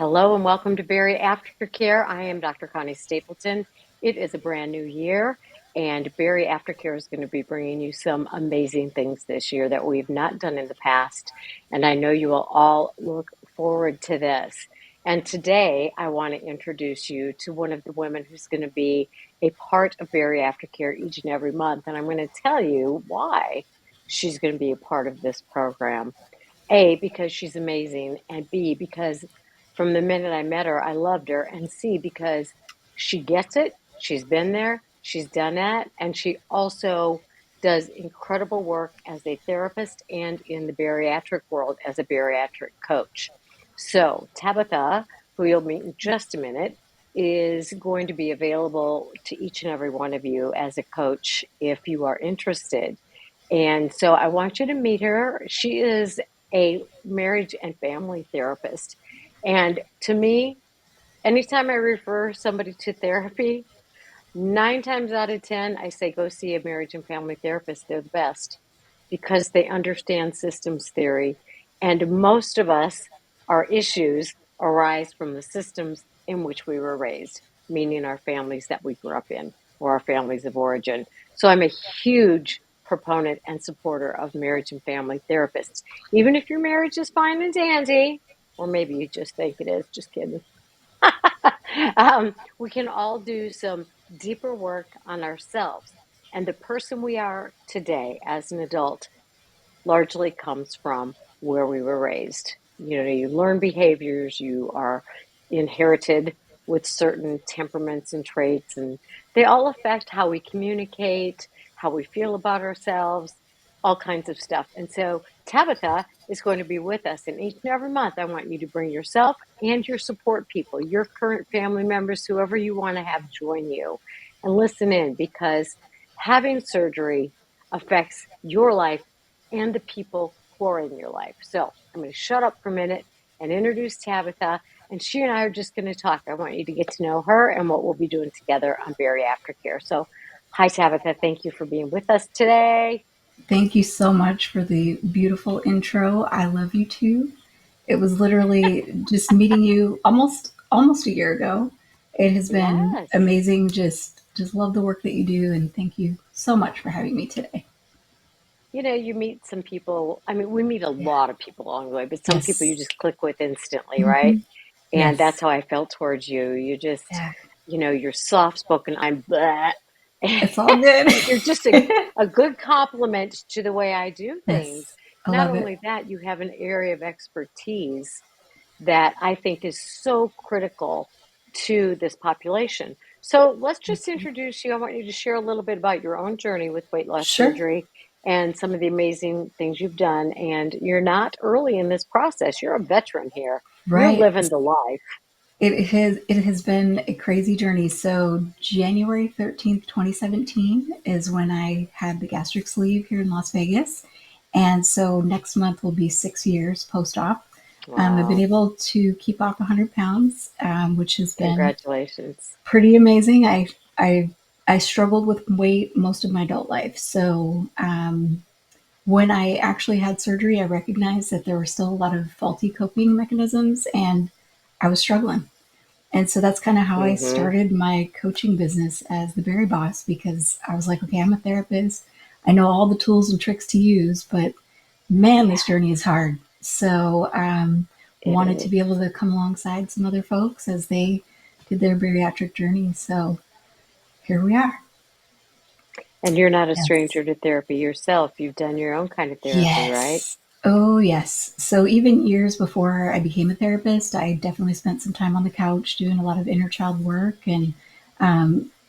Hello and welcome to Bariatric Care. I am Dr. Connie Stapleton. It is a brand new year, and Bariatric Care is going to be bringing you some amazing things this year that we've not done in the past. And I know you will all look forward to this. And today, I want to introduce you to one of the women who's going to be a part of Bariatric Care each and every month. And I'm going to tell you why she's going to be a part of this program. A, because she's amazing, and B, because from the minute I met her, I loved her, and C, because she gets it, she's been there, she's done that, and she also does incredible work as a therapist and in the bariatric world as a bariatric coach. So, Tabitha, who you'll meet in just a minute, is going to be available to each and every one of you as a coach if you are interested. And so I want you to meet her. She is a marriage and family therapist. And to me, anytime I refer somebody to therapy, 9 times out of 10, I say go see a marriage and family therapist. They're the best because they understand systems theory. And most of us, our issues arise from the systems in which we were raised, meaning our families that we grew up in or our families of origin. So I'm a huge proponent and supporter of marriage and family therapists. Even if your marriage is fine and dandy, or maybe you just think it is, just kidding. We can all do some deeper work on ourselves. And the person we are today as an adult largely comes from where we were raised. You know, you learn behaviors, you are inherited with certain temperaments and traits, and they all affect how we communicate, how we feel about ourselves, all kinds of stuff. And so Tabitha is going to be with us, and each and every month I want you to bring yourself and your support people, your current family members, whoever you want to have join you, and listen in, because having surgery affects your life and the people who are in your life. So I'm going to shut up for a minute and introduce Tabitha, and she and I are just going to talk. I want you to get to know her and what we'll be doing together on Bariatric Care. So, hi, Tabitha. Thank you for being with us today. Thank you so much for the beautiful intro. I love you too. It was literally just meeting you almost a year ago. It has been Yes. amazing. Just love the work that you do, and thank you so much for having me today. You know, you meet some people. I mean, we meet a Yeah. lot of people along the way, but some people you Yes. just click with instantly, right? Hmm. And that's Yes. how I felt towards you. You just, Yeah. you're soft spoken. I'm bleh. It's all good. You're just a good compliment to the way I do things. Yes. I Not love it. only that, you have an area of expertise that I think is so critical to this population. So let's just introduce you. I want you to share a little bit about your own journey with weight loss Sure. surgery and some of the amazing things you've done. And you're not early in this process, you're a veteran here. You're Right. living the life. It has been a crazy journey. So January 13th, 2017 is when I had the gastric sleeve here in Las Vegas. And so next month will be 6 years post-op. I've been Wow. able to keep off 100 pounds, which has been Congratulations. pretty amazing. I struggled with weight most of my adult life. So when I actually had surgery, I recognized that there were still a lot of faulty coping mechanisms, and I was struggling. And so that's kind of how I Hmm. started my coaching business as the BariBoss, because I was like, okay, I'm a therapist. I know all the tools and tricks to use, but man, Yeah, this journey is hard. So it wanted to is. be able to come alongside some other folks as they did their bariatric journey. So here we are. And you're not a Yes. stranger to therapy yourself. You've done your own kind of therapy, right? Yes. Oh, yes. So even years before I became a therapist, I definitely spent some time on the couch doing a lot of inner child work and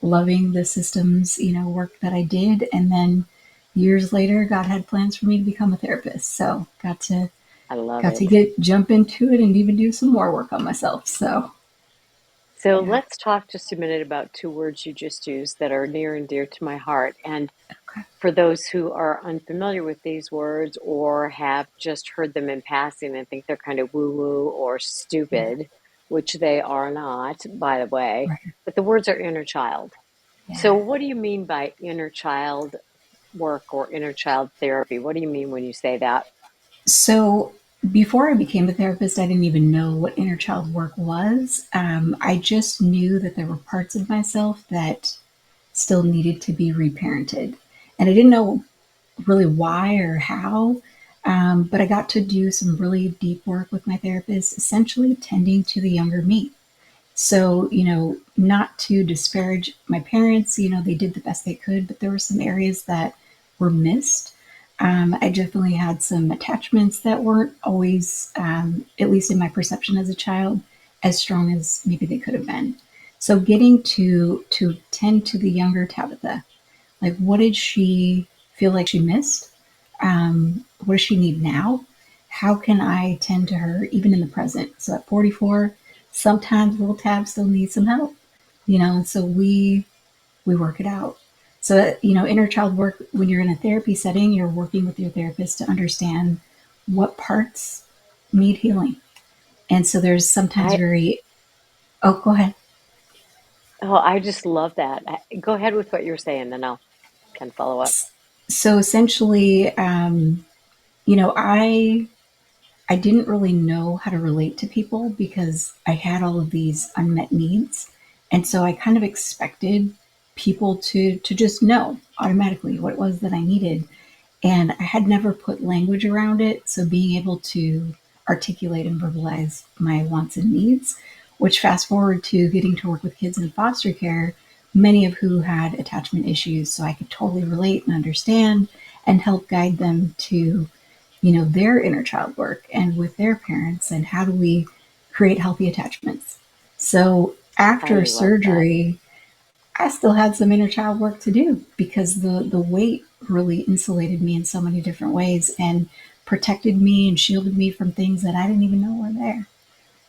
loving the systems, work that I did. And then years later, God had plans for me to become a therapist. So I love got to it. get jump into it and even do some more work on myself. So So yeah. let's talk just a minute about two words you just used that are near and dear to my heart. And Okay. for those who are unfamiliar with these words or have just heard them in passing and think they're kind of woo woo or Yeah. stupid, which they are not, by the way, Right. but the words are inner child. So, Yeah. what do you mean by inner child work or inner child therapy? What do you mean when you say that? So before I became a therapist, I didn't even know what inner child work was. I just knew that there were parts of myself that still needed to be reparented. And I didn't know really why or how, but I got to do some really deep work with my therapist, essentially tending to the younger me. So, not to disparage my parents, they did the best they could, but there were some areas that were missed. I definitely had some attachments that weren't always, at least in my perception as a child, as strong as maybe they could have been. So, getting to tend to the younger Tabitha, like, what did she feel like she missed? What does she need now? How can I tend to her even in the present? So at 44, sometimes little Tab still needs some help, and so we work it out. So inner child work. When you're in a therapy setting, you're working with your therapist to understand what parts need healing, and so there's sometimes I very. Oh, go ahead. oh, I just love that. Go ahead with what you're saying, then I'll can follow up. So essentially, I didn't really know how to relate to people because I had all of these unmet needs. And so I kind of expected people to just know automatically what it was that I needed. And I had never put language around it. So being able to articulate and verbalize my wants and needs, which fast forward to getting to work with kids in foster care, many of who had attachment issues. So I could totally relate and understand and help guide them to their inner child work and with their parents and how do we create healthy attachments. So I after love that. surgery, I still had some inner child work to do because the weight really insulated me in so many different ways and protected me and shielded me from things that I didn't even know were there.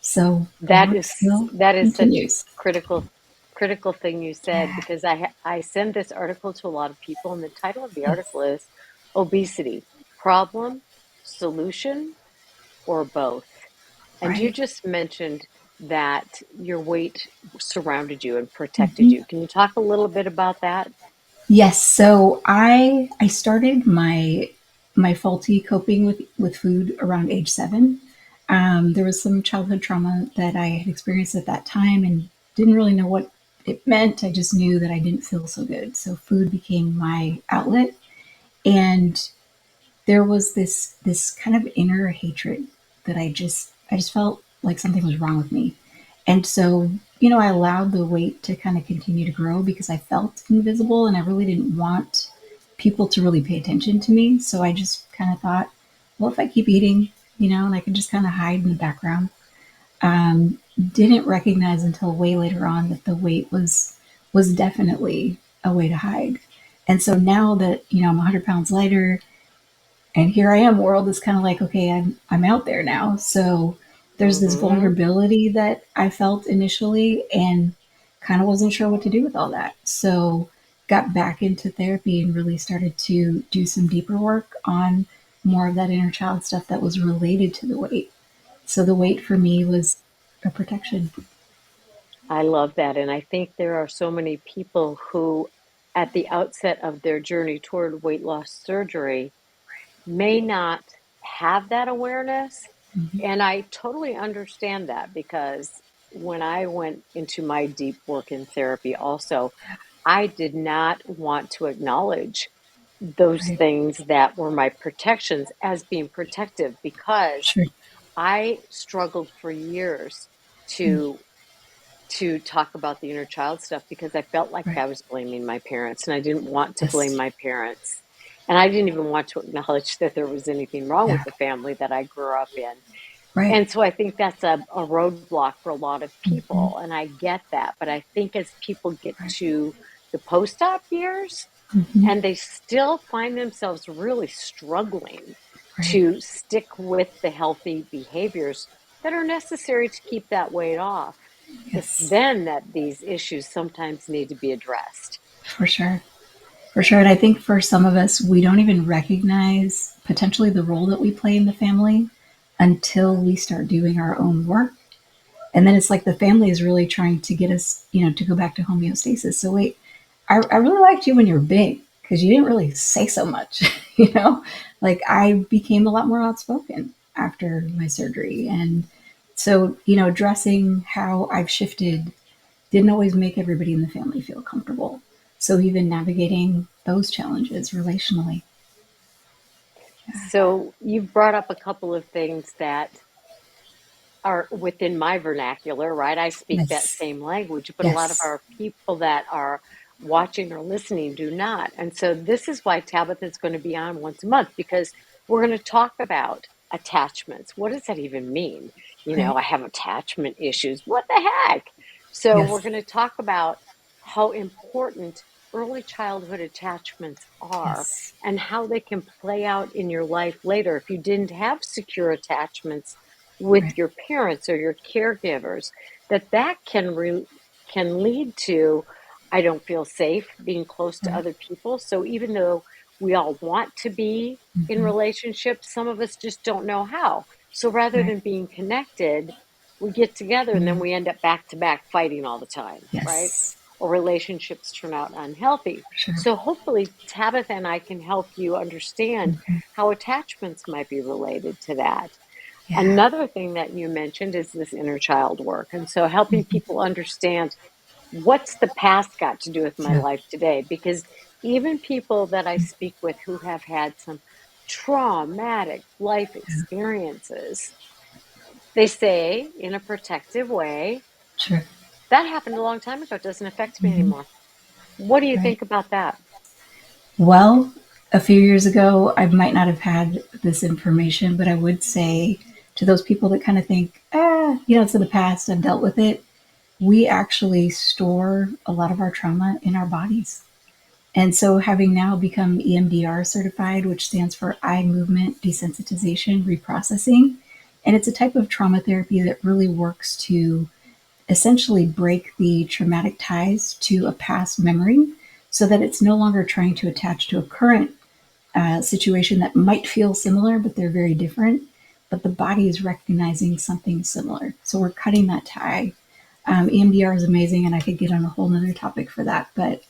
So the That work is still that is such a continues. critical thing you said, Yeah, because I send this article to a lot of people, and the title of the article is Obesity: Problem, Solution, or Both. And you right. just mentioned that your weight surrounded you and protected Mhm. you. Can you talk a little bit about that? Yes, so I started my faulty coping with food around age 7. There was some childhood trauma that I had experienced at that time and didn't really know what it meant. I just knew that I didn't feel so good. So food became my outlet, and there was this kind of inner hatred that I just felt like something was wrong with me. And so, I allowed the weight to kind of continue to grow because I felt invisible and I really didn't want people to really pay attention to me. So I just kind of thought, well, if I keep eating, and I can just kind of hide in the background. Didn't recognize until way later on that the weight was definitely a way to hide. And so now that, I'm 100 pounds lighter, and here I am, world is kind of like, okay, I'm out there now. So there's this Mm-hmm. vulnerability that I felt initially and kind of wasn't sure what to do with all that. So got back into therapy and really started to do some deeper work on more of that inner child stuff that was related to the weight. So the weight for me was a protection. I love that. And I think there are so many people who, at the outset of their journey toward weight loss surgery, may not have that awareness. Mhm. And I totally understand that, because when I went into my deep work in therapy, also, I did not want to acknowledge those Right. things that were my protections as being protective, because Sure. I struggled for years to talk about the inner child stuff, because I felt like Right. I was blaming my parents, and I didn't want to blame Yes. my parents. And I didn't even want to acknowledge that there was anything wrong with Yeah. the family that I grew up in. Right. And so I think that's a roadblock for a lot of Mhm. people, and I get that. But I think as people get Right. to the post-op years, Mhm. and they still find themselves really struggling Right. to stick with the healthy behaviors that are necessary to keep that weight off, it's Yes. then that these issues sometimes need to be addressed. For sure. For sure. And I think for some of us, we don't even recognize potentially the role that we play in the family until we start doing our own work. And then it's like the family is really trying to get us, to go back to homeostasis. So wait, I really liked you when you were big because you didn't really say so much, you know? Like I became a lot more outspoken. after my surgery. And so, addressing how I've shifted didn't always make everybody in the family feel comfortable. So even navigating those challenges relationally. So you've brought up a couple of things that are within my vernacular, right? I speak that Yes. same language, but a lot of Yes. our people that are watching or listening do not. And so this is why Tabitha is going to be on once a month, because we're going to talk about attachments. What does that even mean? Right. I have attachment issues. What the heck? So we're Yes. going to talk about how important early childhood attachments are Yes. and how they can play out in your life later if you didn't have secure attachments with Right. your parents or your caregivers, that can lead to, I don't feel safe being close to Right. other people. So even though we all want to be in Hmm. relationships, some of us just don't know how. So rather Right. than being connected, we get together and then Mm. we end up back to back fighting all the time, right? Yes. Or relationships turn out unhealthy. For sure. So hopefully Tabitha and I can help you understand Hmm. how attachments might be related to that. Yeah. Another thing that you mentioned is this inner child work. And so helping Hmm. people understand, what's the past got to do with my Yeah. life today? Because even people that I speak with who have had some traumatic life Yeah. experiences, they say in a protective way, Sure. that happened a long time ago. It doesn't affect me Hmm. anymore. What do you Right. think about that? Well, a few years ago, I might not have had this information, but I would say to those people that kind of think, it's in the past, I've dealt with it. We actually store a lot of our trauma in our bodies. And so, having now become EMDR certified, which stands for eye movement desensitization reprocessing, and it's a type of trauma therapy that really works to essentially break the traumatic ties to a past memory so that it's no longer trying to attach to a current situation that might feel similar, but they're very different. But the body is recognizing something similar. So we're cutting that tie. EMDR is amazing, and I could get on a whole nother topic for that. But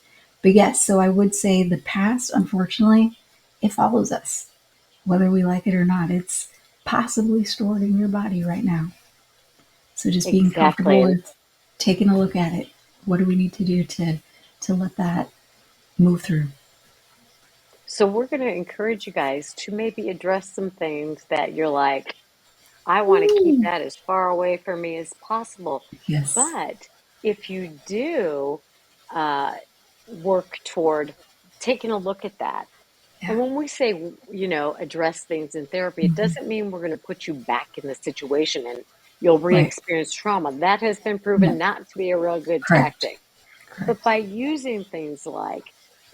yes, so I would say the past, unfortunately, it follows us, whether we like it or not. It's possibly stored in your body right now. So just being Exactly. comfortable And with taking a look at it. What do we need to do to let that move through? so we're going to encourage you guys to maybe address some things that you're like, I want to keep Ooh, that as far away from me as possible. yes. But if you do uh, work toward taking a look at that, Yeah. and when we say, address things in therapy, it Hmm. doesn't mean we're going to put you back in the situation and you'll re Right. experience trauma. That has been No. proven not to be a real good Correct. tactic. But Correct. by using things like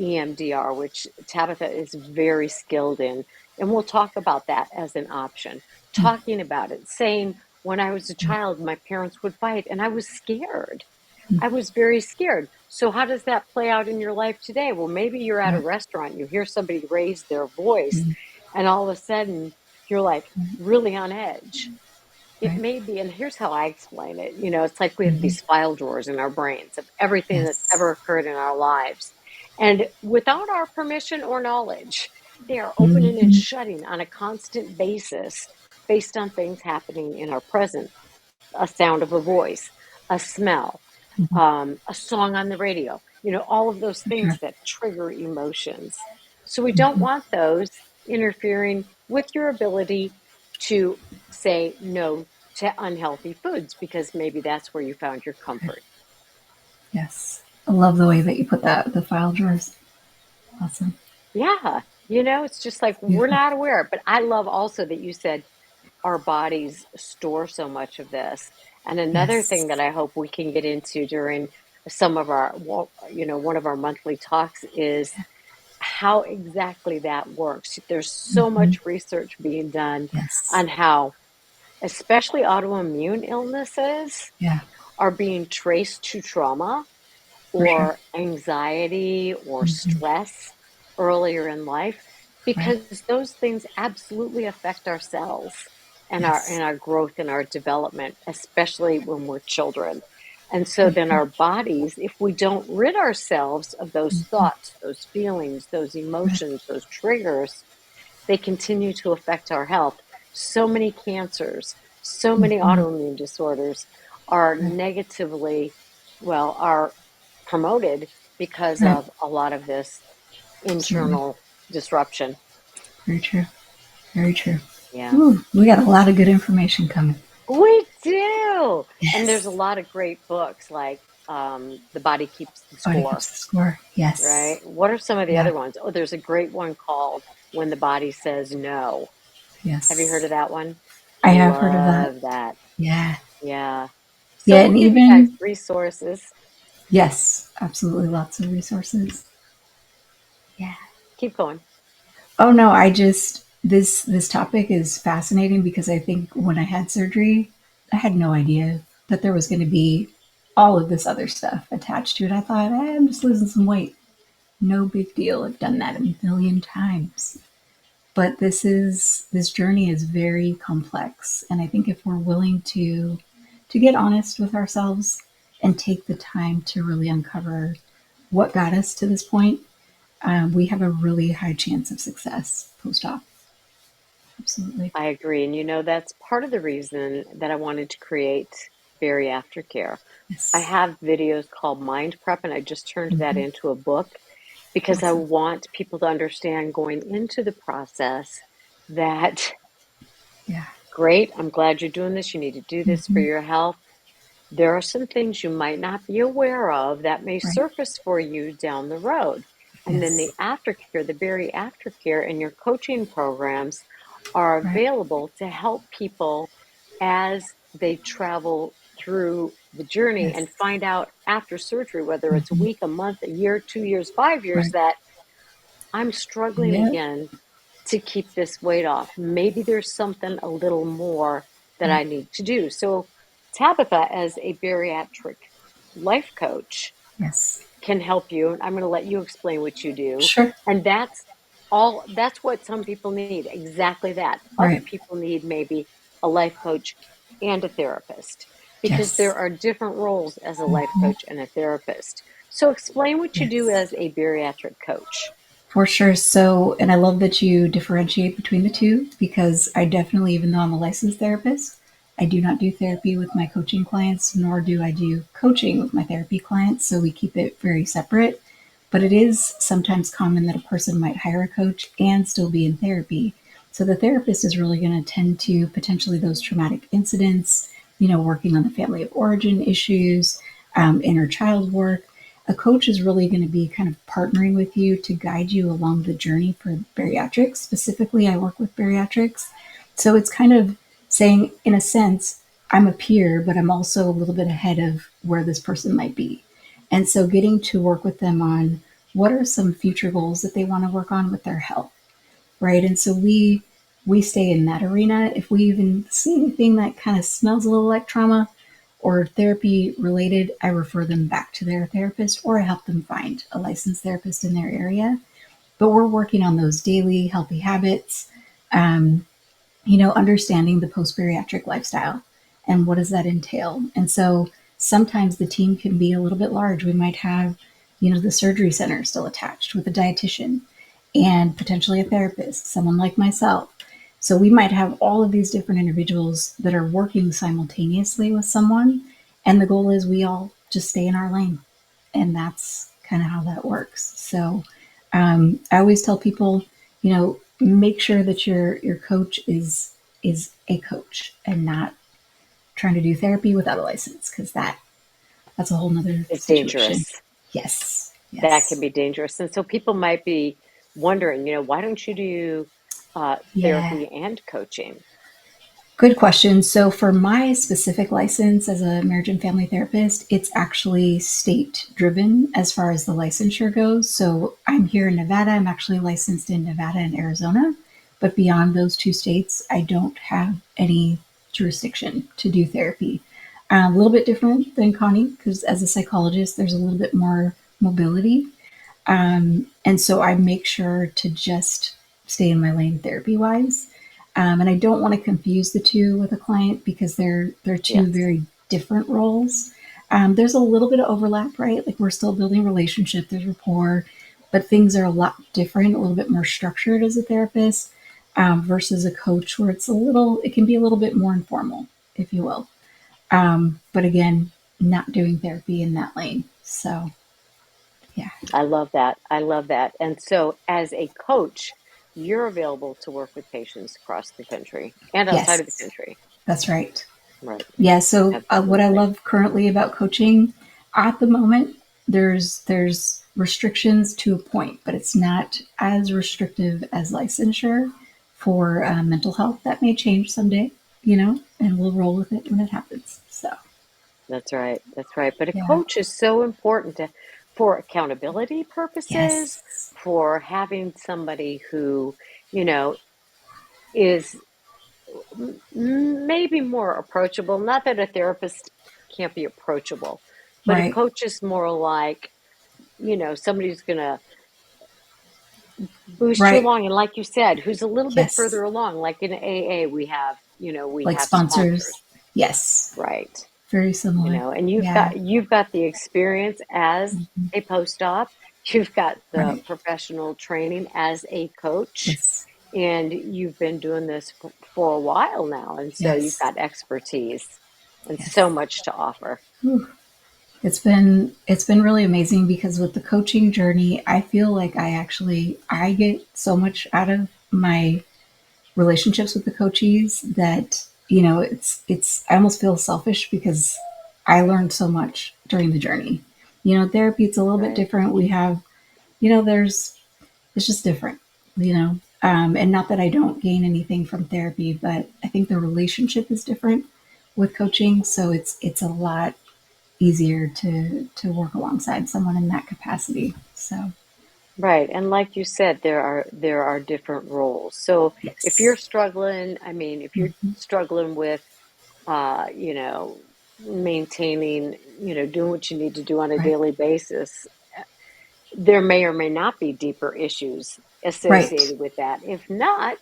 EMDR, which Tabitha is very skilled in, and we'll talk about that as an option, Mm. talking about it, saying, when I was a Yeah. child, my parents would fight and I was scared. Mm. I was very scared. So, how does that play out in your life today? Well, maybe you're at a Yeah. restaurant, you hear somebody raise their voice, Mm. and all of a sudden you're like really on edge. It Right. may be, and here's how I explain it. It's like we have Hmm. these file drawers in our brains of everything that's Yes. ever occurred in our lives. And without our permission or knowledge, they are opening and Hmm. shutting on a constant basis based on things happening in our present, a sound of a voice, a smell, Hmm. a song on the radio, all of those For sure. things that trigger emotions. So we don't Hmm. want those interfering with your ability to say no to unhealthy foods because maybe that's where you found your Right. comfort. Yes. I love the way that you put that, the file drawers. Awesome. Yeah, it's just like we're Beautiful. not aware. But I love also that you said our bodies store so much of this. And another thing Yes. that I hope we can get into during some of our, one of our monthly talks is how exactly that works. There's so Hmm. much research being done Yes. on how, especially autoimmune illnesses, Yeah. are being traced to trauma For sure. or anxiety or Hmm. stress earlier in life, Right. because those things absolutely affect our cells and our Yes. and our growth and our development, especially when we're children. And so then Hmm. our bodies, if we don't rid ourselves of those Hmm. thoughts, those feelings, those Right. emotions, those triggers, they continue to affect our health. so many cancers, so many Mhm. autoimmune disorders are Right. negatively, well, are promoted because Right. of a lot of this Absolutely. internal disruption. Very true. Very true. Yeah. Ooh, we got a lot of good information coming. We do. And there's a Yes. lot of great books like The Body Keeps the Body Score, keeps the score. Yes. right? What are some of the Yeah. other ones? Oh, there's a great one called When the Body Says No. Have you heard Yes. of that one? I have heard of that. Love that. Yeah. Yeah. So Yeah, we'll and give you guys even resources. yes, absolutely lots of resources. Yeah. Keep going. Oh no, I just this topic is fascinating because I think when I had surgery, I had no idea that there was going to be all of this other stuff attached to it. I thought, I'm just losing some weight. No big deal. I've done that a million times. But this journey is very complex, and I think if we're willing to get honest with ourselves and take the time to really uncover what got us to this point, we have a really high chance of success post-op. Absolutely. I agree. And that's part of the reason that I wanted to create bariatric care. I Yes. have videos called Mind Prep, and I just turned that Hmm. into a book because I Awesome. want people to understand going into the process that, Yeah. great, I'm glad you're doing this. You need to do this for Hmm. your health. There are some things you might not be aware of that may Right. surface for you down the road. And then the Yes. aftercare, the bariatric care, and your coaching programs are Right. available to help people as they travel through the journey Yes. and find out after surgery, whether it's a Hmm. week, a month, a year, 2 years, 5 years, Right. that I'm struggling Yep. again to keep this weight off. Maybe there's something a little more that Right. I need to do. So, Tabitha, as a bariatric life coach, Yes. can help you. I'm going to let you explain what you do. Sure. And that's what some people need. Exactly that. Other Right. people need maybe a life coach and a therapist because there Yes. are different roles as a life Hmm. coach and a therapist. So, explain what you do Yes. as a bariatric coach. For sure. So, and I love that you differentiate between the two because I definitely, even though I'm a licensed therapist, I do not do therapy with my coaching clients, nor do I do coaching with my therapy clients. So we keep it very separate. But it is sometimes common that a person might hire a coach and still be in therapy. So the therapist is really going to tend to potentially those traumatic incidents, working on the family of origin issues, inner child work. A coach is really going to be kind of partnering with you to guide you along the journey for bariatrics. Specifically, I work with bariatrics. So it's kind of saying, in a sense, I'm a peer, but I'm also a little bit ahead of where this person might be. And so getting to work with them on what are some future goals that they want to work on with their health, right? And so we stay in that arena. If we even see anything that kind of smells a little like trauma or therapy related, I refer them back to their therapist or I help them find a licensed therapist in their area. But we're working on those daily healthy habits, um, understanding the post bariatric lifestyle and what does that entail. And so sometimes the team can be a little bit large. We might have, the surgery center still attached with a dietitian and potentially a therapist, someone like myself. So we might have all of these different individuals that are working simultaneously with someone. And the goal is we all just stay in our lane. And that's kind of how that works. So I always tell people, make sure that your coach is a coach and not trying to do therapy without a license because that's a whole nother It's situation. dangerous. Yes, That can yes, be dangerous. And so people might be wondering, why don't you do yeah. therapy and coaching? Good question. So, for my specific license as a marriage and family therapist, it's actually state driven as far as the licensure goes. So, I'm here in Nevada. I'm actually licensed in Nevada and Arizona. But beyond those two states, I don't have any jurisdiction to do therapy. A little bit different than Connie, because as a psychologist, there's a little bit more mobility. And so I make sure to just stay in my lane therapy wise. And I don't want to confuse the two with a client because they're two Yes. very different roles. There's a little bit of overlap, right? Like we're still building relationship, there's rapport, but things are a lot different, a little bit more structured as a therapist. versus a coach where it can be a little bit more informal, if you will. But again, not doing therapy in that lane. So, yeah. I love that. I love that. And so, as a coach, you're available to work with patients across the country and outside of the Yes, country. that's right. Right. Yeah. So, what I Absolutely. love currently about coaching at the moment, there's restrictions to a point, but it's not as restrictive as licensure for mental health. That may change someday, and we'll roll with it when it happens. So, That's right. That's right. But a yeah. coach is so important for accountability purposes, Yes. for having somebody who, you know, is maybe more approachable. Not that a therapist can't be approachable, but a Right. coach is more like, somebody who's going to boost you Right. along. And like you said, who's a little bit Yes. further along. Like in AA, we Like have sponsors. sponsors, Yes. right? Very similar. And you've Yeah. got the experience as Mhm. a post-op, you've got the Right. professional training as a coach, Yes. and you've been doing this for a while now, and so you've Yes. got expertise and so Yes. much to offer. Whew. It's been really amazing because with the coaching journey, I feel like I get so much out of my relationships with the coachees that it's I almost feel selfish because I learned so much during the journey. Therapy, it's a little bit Right, different. We have there's it's just different, and not that I don't gain anything from therapy, but I think the relationship is different with coaching, so it's a lot easier to work alongside someone in that capacity. So, right. And like you said, there are different roles. So if you're yes. struggling, I mean, if you're Hmm. struggling with uh, you know, maintaining, doing what you need to do on a Right. daily basis, there may or may not be deeper issues Right. associated with that. If not,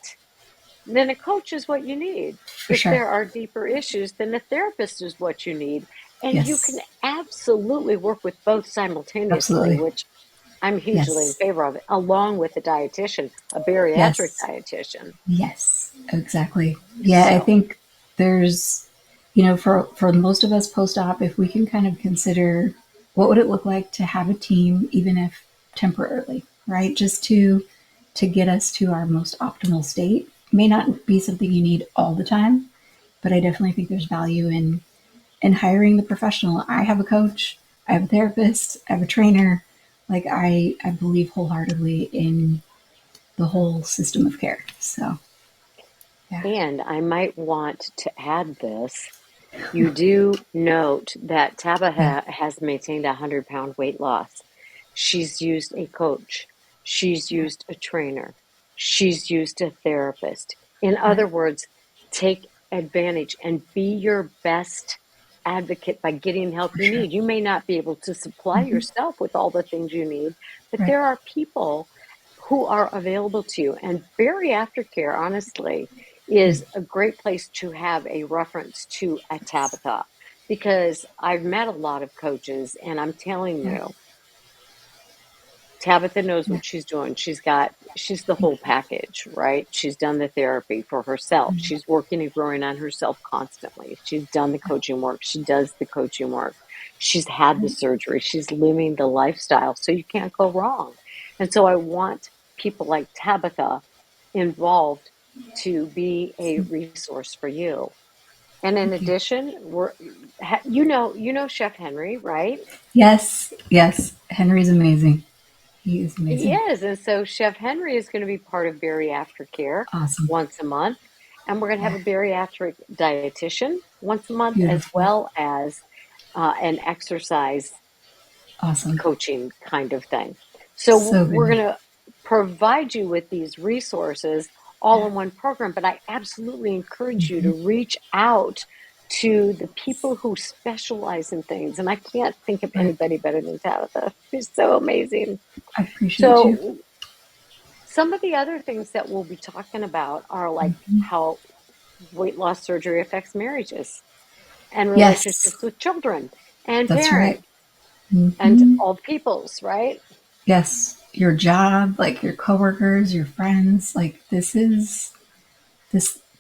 then a coach is what you need. For If sure. there are deeper issues, then a therapist is what you need. And you can Yes. absolutely work with both simultaneously, Absolutely. which I'm hugely in Yes. favor of, along with a dietitian, a bariatric Yes. dietitian. Yes. Exactly. Yeah, I So, think there's, for most of us post-op, if we can kind of consider what would it look like to have a team, even if temporarily, right? Just to get us to our most optimal state. May not be something you need all the time, but I definitely think there's value in hiring the professional. I have a coach, I have a therapist, I have a trainer. Like I believe wholeheartedly in the whole system of care. So yeah. and I might want to add this. You do note that Yeah. Tabitha has maintained a 100-pound weight loss. She's used a coach. She's Yeah. used a trainer. She's used a therapist. In other Right. words, take advantage and be your best advocate by getting help For you sure. need. You may not be able to supply Hmm. yourself with all the things you need, but Right. there are people who are available to you. And bariatric care, honestly, Mm. is a great place to have a reference to a Yes. Tabitha because I've met a lot of coaches and I'm telling Yeah. you, Tabitha knows Yeah. what she's doing. She's the whole Thank you. package, right? She's done the therapy for herself. Mm. She's working and growing on herself constantly. She's done the Yeah. coaching work. She does the coaching work. She's had the Right. surgery. She's living the lifestyle. So you can't go wrong. And so I want people like Tabitha involved to be a resource for you. And in Thank you. addition, you know Chef Henry, right? Yes. Yes. Henry's amazing. He is He amazing. is, and so Chef Henry is going to be part of bariatric care Awesome. once a month, and we're going to have Yeah. a bariatric dietitian once a month, as Beautiful. well as an exercise Awesome. coaching kind of thing. So So we're good. going to provide you with these resources all Yeah. in one program, but I absolutely encourage you to Hmm. reach out to the people who specialize in things. And I can't think of Right. anybody better than Tabitha. She's so amazing. I appreciate you. So some of the other things that we'll be talking about are like Hmm. how weight loss surgery affects marriages and Yes. relationships with children and That's right. parents and Hmm. all peoples, right? Yes. Your job, like your coworkers, your friends, like this is.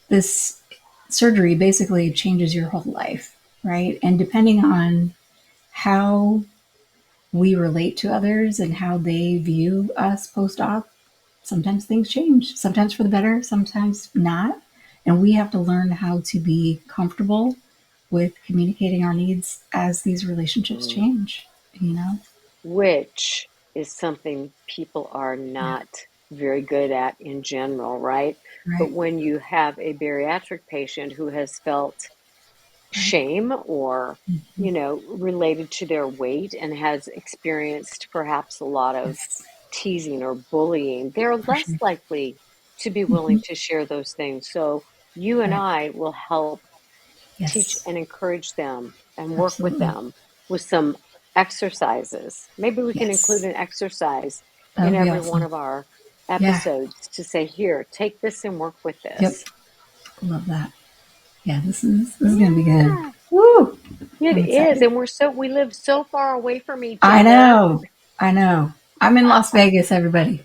this surgery basically changes your whole life, right? And depending on how we relate to others and how they view us post-op, sometimes things change, sometimes for the better, sometimes not. And we have to learn how to be comfortable with communicating our needs as these relationships Mm. change, you know? Which is something people are Yeah, not very good at in general, right? But right, when you have a bariatric patient who has felt right. shame or, Mhm. related to their weight and has experienced perhaps a lot of Yes, teasing or bullying, they're for less sure. likely to be willing Mhm. to share those things. So you and Right. I will help teach Yes, and encourage them and work with absolutely. them with some exercises. Maybe we can include Yes, an exercise that in would be every one awesome. of our Yeah, episodes to say, here, take this and work with yep, this. love that. Yeah, this is gonna be good. Yeah, Woo! it I'm is. excited. And we live so far away from each I other. know, I know. I'm in Las Vegas, everybody.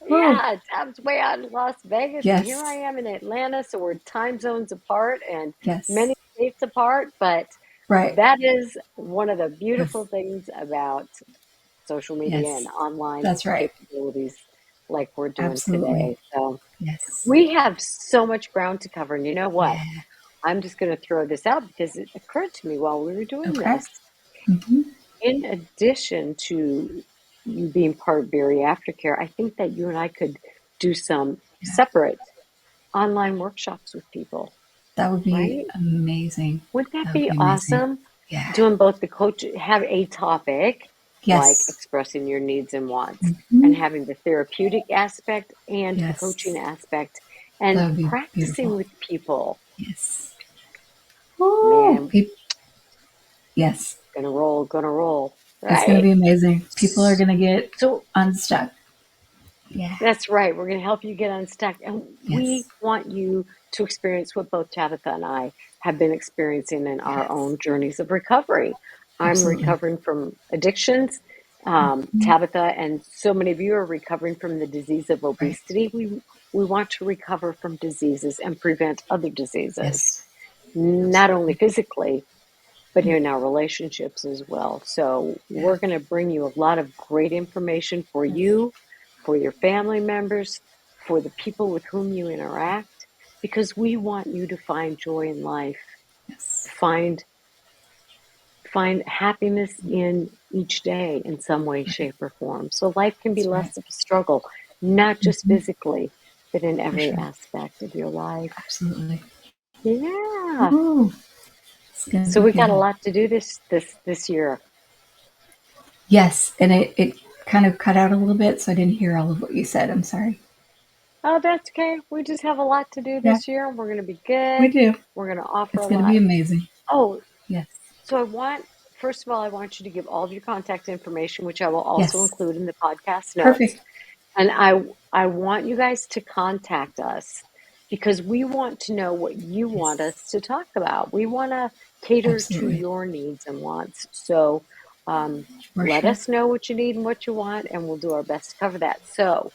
Woo! Yeah, Tab's way out in Las Vegas, and here I Yes, am in Atlanta. So we're time zones apart and yes, many states apart. But right. that is one of the beautiful Yes, things about social media and yes, online that's right. capabilities like we're doing Absolutely. today. So Yes. we have so much ground to cover. And you know what? Yeah. I'm just going to throw this out because it occurred to me while we were doing Okay. this. Hmm. In addition to you being part of bariatric care, I think that you and I could do some Yeah. separate online workshops with people, That would be right? amazing. Wouldn't that That would be be amazing. awesome? Yeah. Doing both the coach, have a topic like Yes. expressing your needs and wants, and Hmm. having the therapeutic aspect and the coaching Yes. aspect, and That would be practicing beautiful. with people. Yes. Oh, Man, yes. gonna roll, It's going to right? be amazing. People are going to get So unstuck. Yeah. that's right. We're going to help you get unstuck. And we Yes. want you to experience what both Tabitha and I have been experiencing in our Yes. own journeys of recovery. I'm Absolutely. recovering from addictions. Mhm. Tabitha and so many of you are recovering from the disease of Right. obesity. We want to recover from diseases and prevent other diseases, Yes. not only Absolutely. physically, but Mm. in our relationships as well. So Yeah. we're going to bring you a lot of great information for Yes. you, for your family members, for the people with whom you interact, because we want you to find joy in life, Yes. find find happiness in each day in some way, Right. shape, or form. So life can be That's right. less of a struggle, not just Hmm. physically, but in For every sure. aspect of your life. Absolutely. Yeah. Ooh, it's gonna So be we got a good. lot to do this year. Yes, and it kind of cut out a little bit, so I didn't hear all of what you said. I'm sorry. Oh, that's okay. We just have a lot to do Yeah, this year. We're going to be we good. do. We're going to offer It's a gonna be lot. amazing. Oh, Yes. so first of all, I want you to give all of your contact information, which I will also Yes. include in the podcast notes. Perfect. And I want you guys to contact us because we want to know what you want Yes. us to talk about. We want to cater to Absolutely. your needs and wants. So For let sure. us know what you need and what you want, and we'll do our best to cover that. So,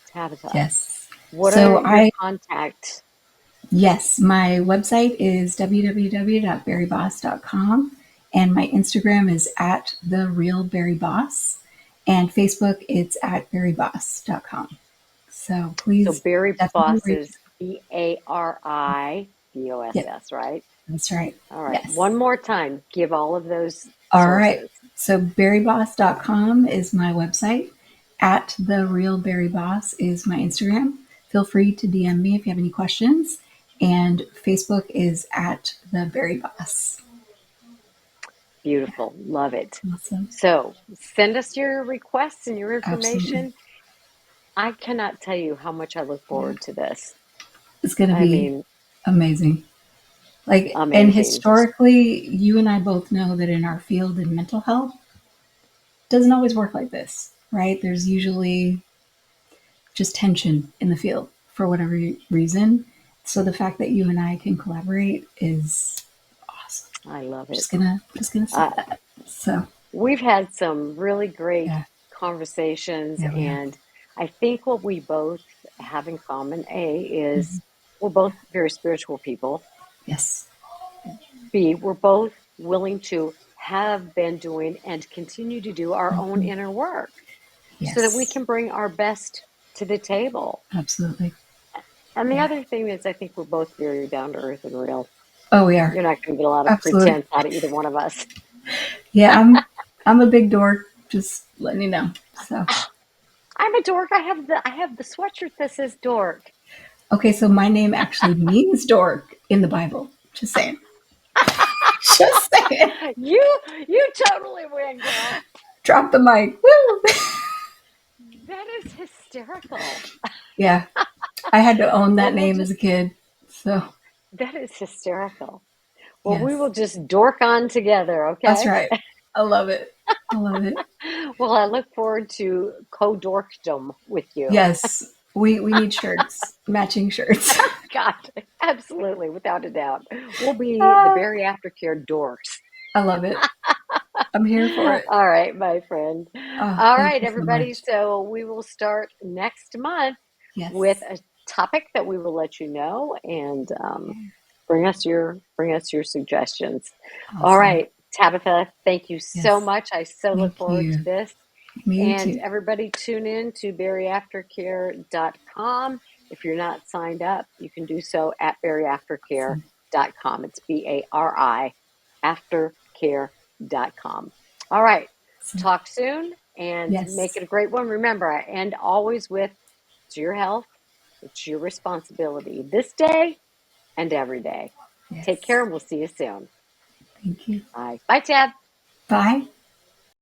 Tabitha, Yes. what are So your I contact? yes, my website is www.bariboss.com and my Instagram is at the real Barry Boss and Facebook it's at barryboss.com. So So please Barry definitely Boss reach. is BariBoss. Yep, Right? that's right. All right. Yes. One more time. Give all of those All right. sources. So barryboss.com is my website. At the real Barry Boss is my Instagram. Feel free to DM me if you have any questions. And Facebook is at the Barry Boss. Beautiful. Love it. Awesome. So send us your requests and your Absolutely. information. I cannot tell you how much I look Yeah. forward to this. It's going to I be mean, amazing. Like, and amazing. historically, you and I both know that in our field in mental health, it doesn't always work like this, right? There's usually just tension in the field for whatever reason. So the fact that you and I can collaborate is awesome. I love it. Just gonna say Uh, that. So we've had some really great yeah, conversations, yeah, we have. and I think what we both have in common, A, is Mhm. we're both very spiritual people. Yes. B, we're both willing to have been doing and continue to do our own Hmm. inner work so that we Yes. can bring our best to the table. Absolutely. And the Yeah. other thing is, I think we're both very down to earth and real. Oh, we are. You're not going to get a lot of Absolutely. pretense out of either one of us. Yeah, I'm a big dork, just letting you know. So I'm a dork. I have the sweatshirt that says dork. okay, so my name actually means dork in the Bible. Just saying. Just saying. You totally win, girl. Drop the mic. Woo! That is hysterical. Yeah. I had to own Well, that name as a kid. So that is hysterical. Well, we yes. will just dork on together, That's okay? right. I love it. I love it. Well, I look forward to co-dorkdom with you. Yes. We need shirts. Matching shirts. God, absolutely, without a doubt. We'll be the Ah, Barry Aftercare dorks. I love it. I'm here for it. All right, my friend. Oh, All thank right, you so everybody. much. So we will start next month with Yes. a topic that we will let you know, and bring us your suggestions. All Awesome. right, Tabitha, thank you so Yes. much. I so look Thank forward to you. this. Me And too. everybody tune in to bariaftercare.com. If you're not signed up, you can do so at Awesome. bariaftercare.com. It's BARI aftercare.com. All right. Awesome. Talk soon and make Yes. it a great one. Remember, I end always with it's your health, it's your responsibility this day and every day. Take care Yes. and we'll see you soon. Thank you. Bye. Bye, Tab. Bye.